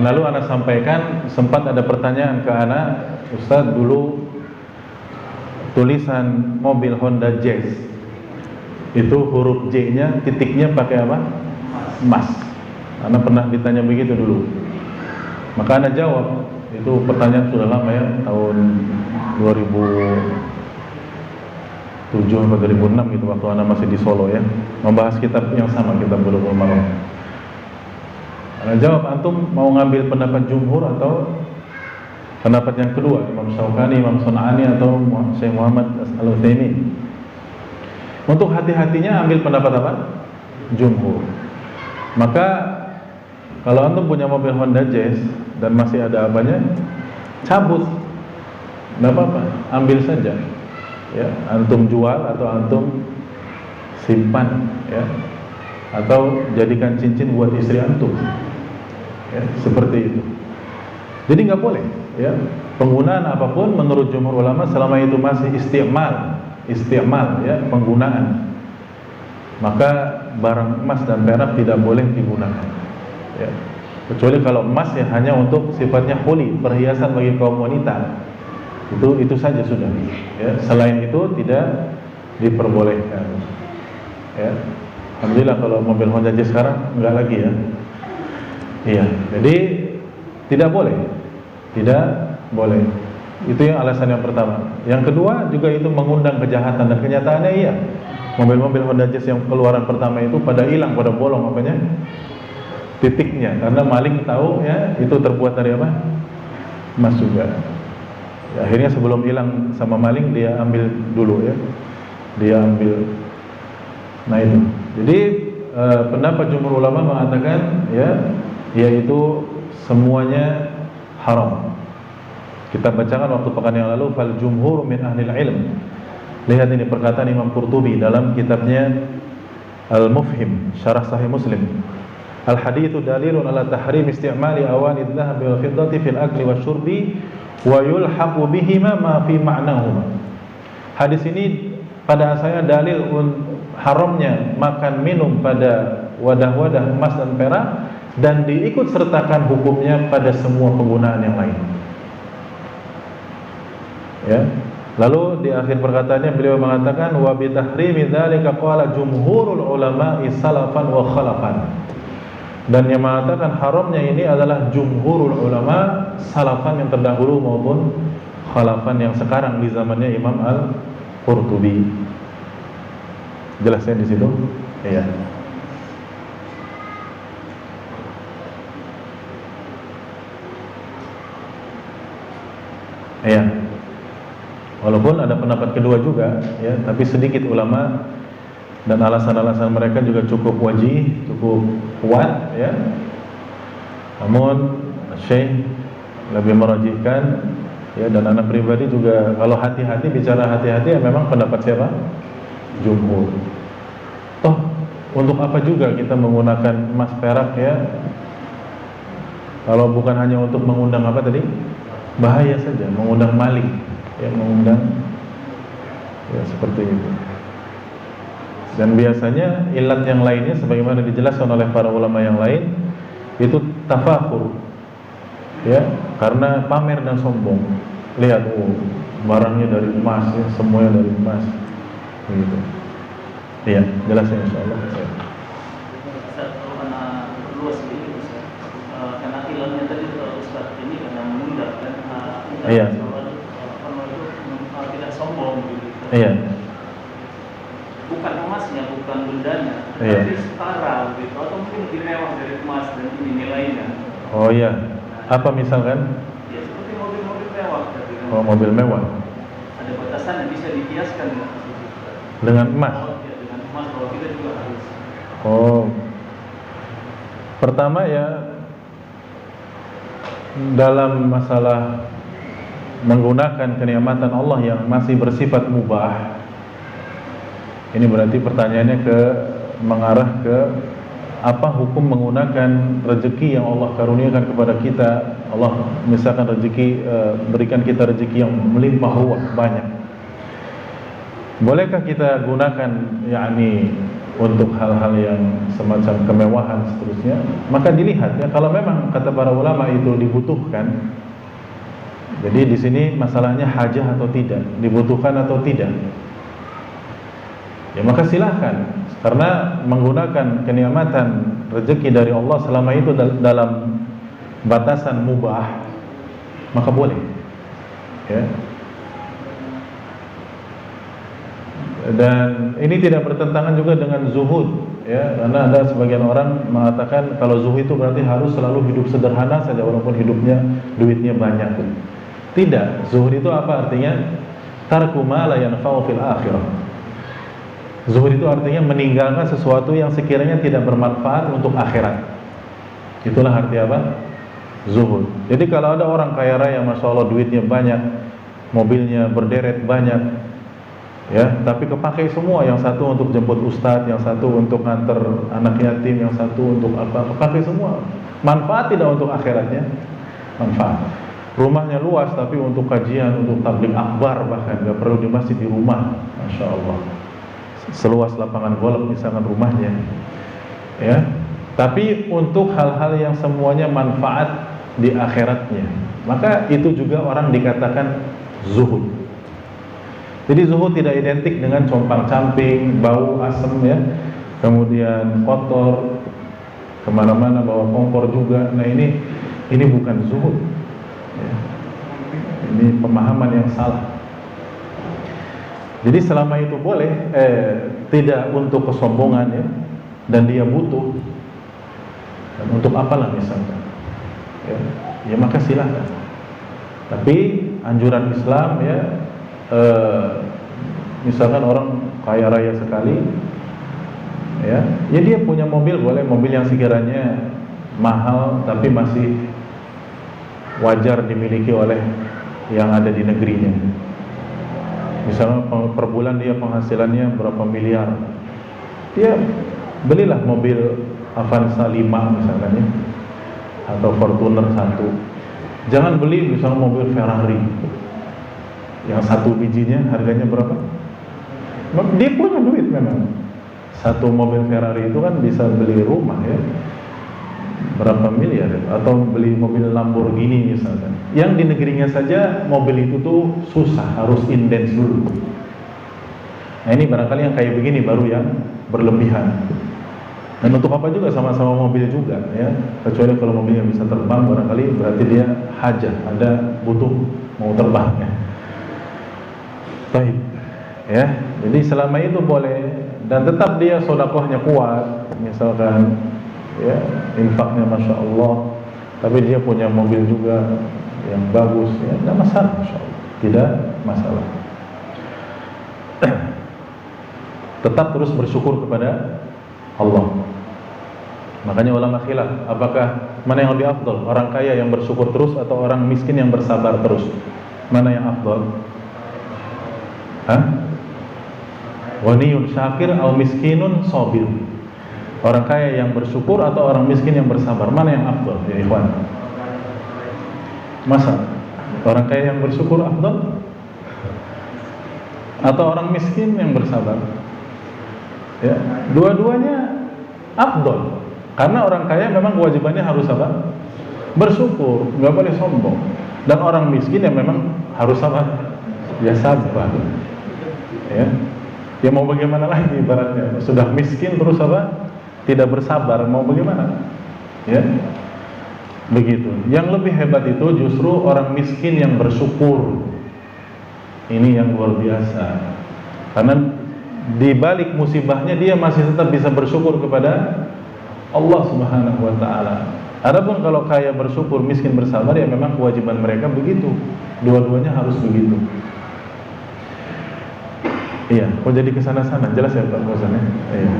lalu anak sampaikan, sempat ada pertanyaan ke anak, Ustaz, dulu tulisan mobil Honda Jazz itu huruf J-nya titiknya pakai apa? Emas. Anak pernah ditanya begitu dulu. Maka anak jawab, itu pertanyaan sudah lama ya, tahun 2007 atau 2006 gitu, waktu anak masih di Solo ya, membahas kitab yang sama, kitab Bulughul Maram. Anak jawab, antum mau ngambil pendapat jumhur atau pendapat yang kedua, Imam Syaukani, Imam Sun'ani, atau Syekh Muhammad Al-Utsaimin? Untuk hati-hatinya ambil pendapat apa? Jumhur. Maka kalau antum punya mobil Honda Jazz dan masih ada apanya, cabut, nggak apa-apa, ambil saja. Ya, antum jual atau antum simpan, ya, atau jadikan cincin buat istri antum. Ya, seperti itu. Jadi nggak boleh, ya, penggunaan apapun menurut jumhur ulama selama itu masih isti'mal, ya, penggunaan, maka barang emas dan perak tidak boleh digunakan, ya, kecuali kalau emas ya hanya untuk sifatnya huli, perhiasan bagi kaum wanita, itu saja sudah, ya. Selain itu tidak diperbolehkan, ya. Alhamdulillah kalau mobil Honda Jazz sekarang enggak lagi ya. Iya, jadi tidak boleh. Itu yang alasan yang pertama. Yang kedua juga itu mengundang kejahatan, dan kenyataannya iya. Mobil-mobil Honda Jazz yang keluaran pertama itu pada hilang, pada bolong apanya? Titiknya, karena maling tahu ya itu terbuat dari apa? Emas juga. Ya, akhirnya sebelum hilang sama maling dia ambil dulu ya. Dia ambil. Nah itu. Jadi pendapat jumhur ulama mengatakan ya, yaitu semuanya haram. Kita bacakan waktu pekan yang lalu, fal jumhur min ahlil ilm. Lihat ini perkataan Imam Qurtubi dalam kitabnya Al-Mufhim Syarah Sahih Muslim. Al haditsu dalilun ala tahrim isti'mali awani adh-dhahab wal fiddati fil akli wasyurbi wa yulhaqu bihima ma fi ma'nahuma. Hadis ini pada asalnya dalil haramnya makan minum pada wadah-wadah emas dan perak, dan diikut sertakan hukumnya pada semua penggunaan yang lain. Ya. Lalu di akhir perkataannya beliau mengatakan wa bi tahrimi dzalika qala jumhurul ulama'i salafan wa khalafan. Dan yang mengatakan haramnya ini adalah jumhurul ulama, salafan yang terdahulu maupun khalafan yang sekarang di zamannya Imam Al-Qurtubi. Jelasnya di situ? Iya. Iya. Walaupun ada pendapat kedua juga, ya, tapi sedikit ulama dan alasan-alasan mereka juga cukup wajih, cukup kuat, ya. Namun Syekh lebih merajihkan, ya, dan anak pribadi juga kalau hati-hati, bicara hati-hati ya memang pendapat siapa? Jumhur. Toh untuk apa juga kita menggunakan emas perak, ya, kalau bukan hanya untuk mengundang apa tadi? Bahaya saja, mengundang maling, ya, mengundang, ya, seperti itu. Dan biasanya ilat yang lainnya sebagaimana dijelaskan oleh para ulama yang lain itu tafakhur, ya, karena pamer dan sombong. Lihat, barangnya dari emas, ya, semuanya dari emas, gitu. Iya, jelasnya insyaallah. Karena ilmunya tadi Ustaz ini karena mengundang iya. Tidak sombong gitu. Iya. Bukan emasnya, bukan bendanya, iya, tapi setara gitu, atau mungkin lebih mewah dari emas dan ini nilainya. Oh iya. Apa misalkan? Ya seperti mobil-mobil mewah. Oh, mobil mewah. Ada batasan yang bisa dikiaskan dengan emas. Oh, ya, dengan emas, kalau tidak juga harus. Oh. Pertama ya, dalam masalah menggunakan kenikmatan Allah yang masih bersifat mubah, ini berarti pertanyaannya mengarah ke apa hukum menggunakan rezeki yang Allah karuniakan kepada kita. Allah misalkan rezeki, berikan kita rezeki yang melimpah ruah, banyak. Bolehkah kita gunakan yakni untuk hal-hal yang semacam kemewahan seterusnya, maka dilihat ya kalau memang kata para ulama itu dibutuhkan. Jadi di sini masalahnya hajah atau tidak, dibutuhkan atau tidak. Ya maka silahkan, karena menggunakan kenikmatan rezeki dari Allah selama itu dalam batasan mubah, maka boleh. Ya. Dan ini tidak bertentangan juga dengan zuhud, ya, karena ada sebagian orang mengatakan kalau zuhud itu berarti harus selalu hidup sederhana saja walaupun hidupnya duitnya banyak. Tidak, zuhud itu apa artinya? Tarku ma la yanfa'u fil akhirah. Zuhud itu artinya meninggalkan sesuatu yang sekiranya tidak bermanfaat untuk akhirat. Itulah arti apa? Zuhud. Jadi kalau ada orang kaya raya, masya Allah duitnya banyak, mobilnya berderet banyak, ya, tapi kepakai semua, yang satu untuk jemput ustadz, yang satu untuk nganter anak yatim, yang satu untuk apa, kepakai semua. Manfaat tidak untuk akhiratnya? Manfaat. Rumahnya luas tapi untuk kajian, untuk tabligh akbar, bahkan nggak perlu di masjid, di rumah, masya Allah. Seluas lapangan golf misalkan rumahnya, ya. Tapi untuk hal-hal yang semuanya manfaat di akhiratnya, maka itu juga orang dikatakan zuhud. Jadi zuhud tidak identik dengan compang-camping, bau asem, ya, kemudian kotor, kemana-mana bawa kompor juga. Nah ini bukan zuhud, ya. Ini pemahaman yang salah. Jadi selama itu boleh, tidak untuk kesombongan, ya, dan dia butuh, dan untuk apalah misalkan, ya maka silahkan. Tapi anjuran Islam, ya, misalkan orang kaya raya sekali, ya dia punya mobil, boleh mobil yang sekiranya mahal tapi masih wajar dimiliki oleh yang ada di negerinya. Misalnya per bulan dia penghasilannya berapa miliar, dia belilah mobil Avanza 5 misalkan, ya, atau Fortuner 1. Jangan beli misalnya mobil Ferrari yang satu bijinya harganya berapa? Dia punya duit memang. Satu mobil Ferrari itu kan bisa beli rumah, ya, berapa miliar, atau beli mobil Lamborghini misalkan. Yang di negerinya saja mobil itu tuh susah, harus indens dulu. Nah ini barangkali yang kayak begini baru yang berlebihan. Dan untuk apa juga, sama-sama mobil juga, ya. Kecuali kalau mobilnya bisa terbang, barangkali berarti dia hajah, ada butuh mau terbang, ya. Baik, ya. Jadi selama itu boleh, dan tetap dia sedekahnya kuat, misalkan, ya, infaknya masya Allah, tapi dia punya mobil juga yang bagus, ya, tidak masalah, masya Allah, tidak masalah. Tetap terus bersyukur kepada Allah. Makanya ulama khilaf, apakah mana yang lebih afdal, orang kaya yang bersyukur terus atau orang miskin yang bersabar terus? Mana yang afdal? Ghaniyun syakir atau miskinun sabir? Orang kaya yang bersyukur atau orang miskin yang bersabar? Mana yang afdal, ya ikhwan? Masa orang kaya yang bersyukur afdal atau orang miskin yang bersabar? Ya, dua-duanya afdal. Karena orang kaya memang kewajibannya harus apa? Bersyukur, nggak boleh sombong. Dan orang miskin yang memang harus apa? Ya sabar. Ya mau bagaimana lagi ibaratnya? Sudah miskin terus apa? Tidak bersabar, mau bagaimana? Ya, begitu. Yang lebih hebat itu justru orang miskin yang bersyukur. Ini yang luar biasa. Karena di balik musibahnya dia masih tetap bisa bersyukur kepada Allah Subhanahu wa taala. Adapun kalau kaya bersyukur, miskin bersabar, ya memang kewajiban mereka begitu. Dua-duanya harus begitu. Iya, kok jadi kesana-sana? Jelas ya Pak Fauzan, ya? Iya.